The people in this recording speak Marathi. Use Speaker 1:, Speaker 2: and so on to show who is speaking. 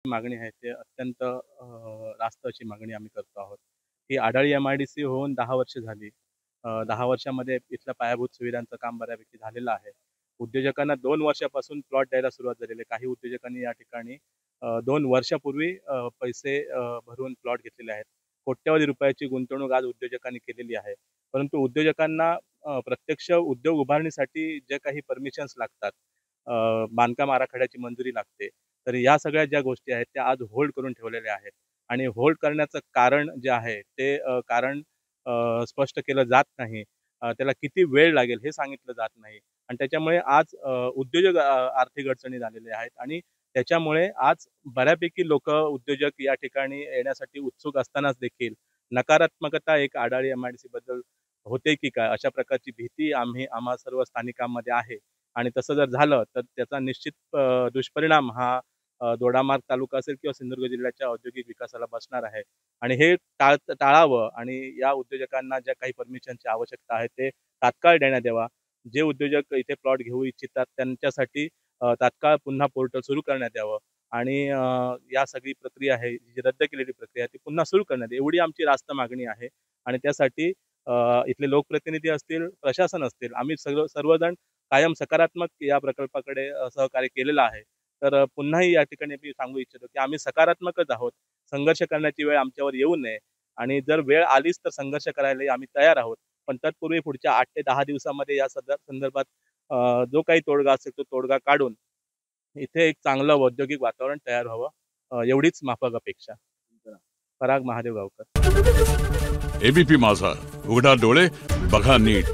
Speaker 1: मागणी आहे ते अत्यंत रास्त अशी मागणी आम्ही करतो आहोत. ही आढाळी एम-आय-डी-सी होऊन 10 वर्ष झाली. 10 वर्षामध्ये इथल्या पायाभूत सुविधांचं काम बऱ्यापैकी झालेलं आहे. उद्योजकांना 2 वर्षापासून प्लॉट द्यायला सुरुवात झालेली आहे. काही उद्योजकांनी या ठिकाणी 2 वर्षापूर्वी पैसे भरून प्लॉट घेतलेले आहेत. कोट्यवधी रुपयाची गुंतवणूक आज उद्योजकांनी केलेली आहे. परंतु उद्योजकांना प्रत्यक्ष उद्योग उभारणीसाठी जे काही परमिशन्स लागतात, बांधकाम आराखड्याची मंजुरी लागते. तर या सगळ्या ज्या गोष्टी आहेत त्या आज होल्ड करून ठेवलेल्या आहेत आणि होल्ड करण्याचं कारण जे आहे ते कारण स्पष्ट केलं जात नाही. त्याला किती वेळ लागेल हे सांगितलं जात नाही आणि त्याच्यामुळे आज उद्योजक आर्थिक अडचणी झालेले आहेत आणि त्याच्यामुळे आज बऱ्यापैकी लोकं उद्योजक या ठिकाणी येण्यासाठी उत्सुक असतानाच देखील नकारात्मकता एक आढाळी एम-आय-डी-सी बद्दल होते की काय अशा प्रकारची भीती आम्हा सर्व स्थानिकांमध्ये आहे आणि तसं जर झालं तर त्याचा निश्चित दुष्परिणाम हा दोडामार्ग तालुका असेल किंवा सिंधुदुर्ग जिल्ह्याच्या औद्योगिक विकासाला बसणार आहे आणि हे टाळावं आणि या उद्योजकांना ज्या काही परमिशनची आवश्यकता आहे ते तात्काळ देण्यात यावा. जे उद्योजक इथे प्लॉट घेऊ इच्छितात त्यांच्यासाठी तात्काळ पुन्हा पोर्टल सुरू करण्यात यावं आणि या सगळी प्रक्रिया आहे जी रद्द केलेली प्रक्रिया ती पुन्हा सुरू करण्यात यावी एवढी आमची रास्त मागणी आहे आणि त्यासाठी इथले लोकप्रतिनिधी असतील, प्रशासन असतील, आम्ही सर्वजण कायम सकारात्मक या प्रकल्पाकडे सहकार्य केलेलं आहे. तर पुन्हाही या ठिकाणी मी सांगू इच्छितो की आम्ही सकारात्मकच आहोत. संघर्ष करण्याची वेळ आमच्यावर येऊ नये आणि जर वेळ आलीच तर संघर्ष करायलाही आम्ही तयार आहोत. पण तत्पूर्वी पुढच्या 8 ते 10 दिवसामध्ये या संदर्भात जो काही तोडगा असेल तो तोडगा काढून इथे एक चांगलं औद्योगिक वातावरण तयार व्हावं एवढीच माफक अपेक्षा. पराग महादेव गावकर.
Speaker 2: एबीपी माझा, उघडा डोळे बघा नीट.